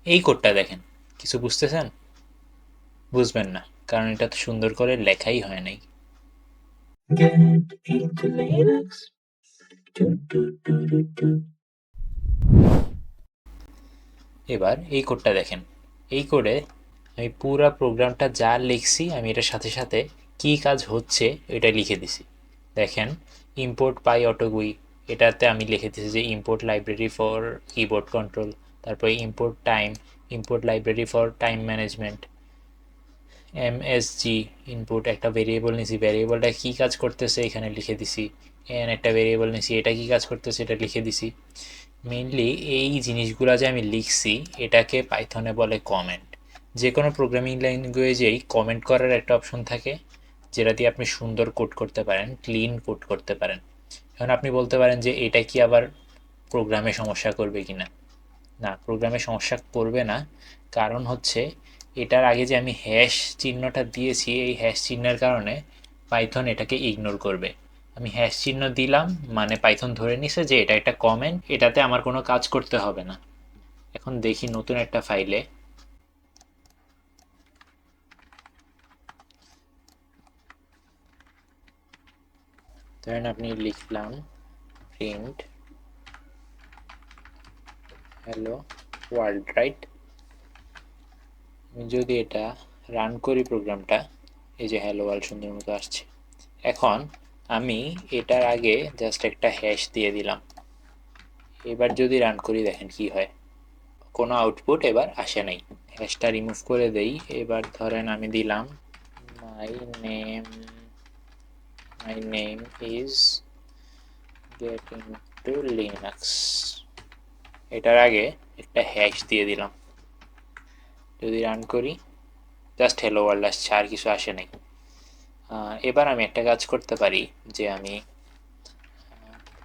এই কোডটা দেখেন, কিছু বুঝতেছেন? বুঝবেন না, কারণ এটা তো সুন্দর করে লেখাই হয় নাই। Get into Linux. এবার এই কোডটা দেখেন, এই কোডে আমি পুরো প্রোগ্রামটা যা লিখছি আমি এটার সাথে সাথে কি কাজ হচ্ছে এটা লিখে দিছি। দেখেন, ইম্পোর্ট পাই অটোগুই, এটাতে আমি লিখে দিয়েছি যে import library for keyboard control, তারপরে import time, import library for time management, MSG input একটা ভেরিয়েবল নিছি, ভেরিয়েবলটা কী কাজ করতেছে এখানে লিখে দিছি। এন একটা ভেরিয়েবল নিছি, এটা কী কাজ করতেছে এটা লিখে দিছি। মেইনলি এই জিনিসগুলো যে আমি লিখছি এটাকে পাইথনে বলে কমেন্ট। যে কোনো প্রোগ্রামিং ল্যাঙ্গুয়েজেই কমেন্ট করার একটা অপশন থাকে, যেটা দিয়ে আপনি সুন্দর কোড করতে পারেন, ক্লিন কোড করতে পারেন। এখন আপনি বলতে পারেন যে এটা কি আবার প্রোগ্রামে সমস্যা করবে কি না। না, প্রোগ্রামে সমস্যা করবে না। কারণ হচ্ছে এটার আগে যে আমি হ্যাশ চিহ্নটা দিয়েছি, এই হ্যাশ চিহ্নের কারণে পাইথন এটাকে ইগনোর করবে। আমি হ্যাশ চিহ্ন দিলাম মানে পাইথন ধরে নিছে যে এটা একটা কমেন্ট, এটাতে আমার কোনো কাজ করতে হবে না। এখন দেখি নতুন একটা ফাইলে, ধরেন আপনি লিখলাম প্রিন্ট হ্যালো ওয়ার্ল্ড, রাইট? আমি যদি এটা রান করি প্রোগ্রামটা, এই যে হ্যালো ওয়ার্ল্ড সুন্দর মতো আসছে। এখন আমি এটার আগে জাস্ট একটা হ্যাশ দিয়ে দিলাম। এবার যদি রান করি দেখেন কি হয়, কোনো আউটপুট এবার আসে নাই। হ্যাশটা রিমুভ করে দেই। এবার ধরেন আমি দিলাম my name, my name is getting to Linux, এটার আগে একটা হ্যাশ দিয়ে দিলাম। যদি রান করি জাস্ট হ্যালো ওয়ার্ল্ড আসছে, আর কিছু আসে নাই। এবার আমি একটা কাজ করতে পারি যে আমি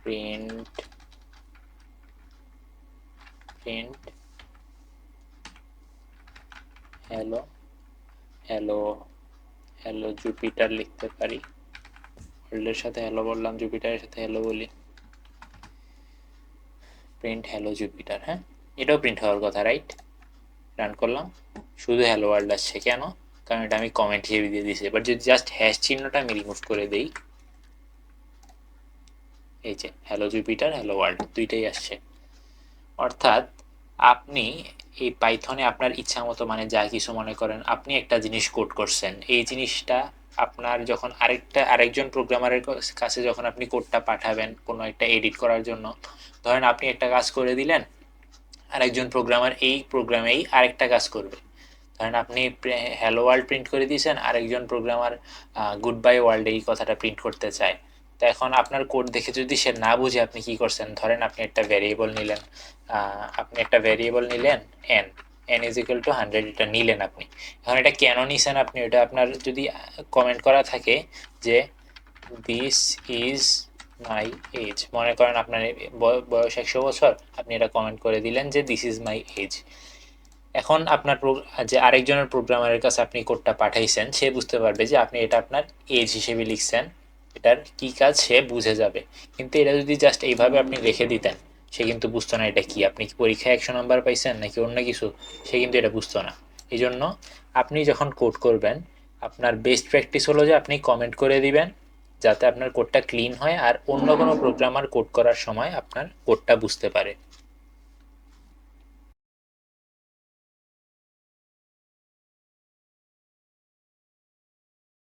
print print hello hello hello Jupiter লিখতে পারি। ওয়ার্ল্ডের সাথে হ্যালো বললাম, জুপিটারের সাথে হ্যালো বলি, প্রিন্ট হ্যালো জুপিটার। হ্যাঁ, এটাও প্রিন্ট হওয়ার কথা, রাইট? রান করলাম, শুধু হ্যালো ওয়ার্ল্ড আসছে কেন? কারণ এটা আমি কমেন্ট হিসেবে দিয়ে দিয়েছি। এবার যদি জাস্ট হ্যাশ চিহ্নটা আমি রিমুভ করে দেই, এই যে হ্যালো জুপিটার হ্যালো ওয়ার্ল্ড দুইটাই আসছে। অর্থাৎ আপনি এই পাইথনে আপনার ইচ্ছা মতো মানে যা কিছু মনে করেন, আপনি একটা জিনিস কোড করছেন, এই জিনিসটা আপনার যখন আরেকজন প্রোগ্রামারের কাছে যখন আপনি কোডটা পাঠাবেন কোনো একটা এডিট করার জন্য, ধরেন আপনি একটা কাজ করে দিলেন, আরেকজন প্রোগ্রামার এই প্রোগ্রামেই আরেকটা কাজ করবে। ধরেন আপনি হ্যালো ওয়ার্ল্ড প্রিন্ট করে দিয়েছেন, আরেকজন প্রোগ্রামার গুড বাই ওয়ার্ল্ড এই কথাটা প্রিন্ট করতে চায়। তো এখন আপনার কোড দেখে যদি সে না বুঝে আপনি কি করছেন, ধরেন আপনি একটা ভ্যারিয়েবল নিলেন, N, N is equal to 100, এটা নিলেন আপনি। এখন এটা কেন নিছেন আপনি, এটা আপনার যদি কমেন্ট করা থাকে যে দিস ইজ মাই এজ, মনে করেন আপনার বয়স 100 বছর, আপনি এটা কমেন্ট করে দিলেন যে দিস ইজ মাই এজ। এখন আপনার যে আরেকজনের প্রোগ্রামারের কাছে আপনি কোডটা পাঠাইছেন, সে বুঝতে পারবে যে আপনি এটা আপনার এজ হিসেবে লিখছেন, এটার কি কাজ সে বুঝে যাবে। কিন্তু এটা যদি জাস্ট এইভাবে আপনি রেখে দিতেন, সে কিন্তু বুঝতো না এটা কি, আপনি কি পরীক্ষায় 100 নম্বর পাইছেন নাকি অন্য কিছু, সে কিন্তু এটা বুঝতো না। এই জন্য আপনি যখন কোড করবেন, আপনার বেস্ট প্র্যাকটিস হলো যে আপনি কমেন্ট করে দিবেন, যাতে আপনার কোডটা ক্লিন হয় আর অন্য কোনো প্রোগ্রামার কোড করার সময় আপনার কোডটা বুঝতে পারে।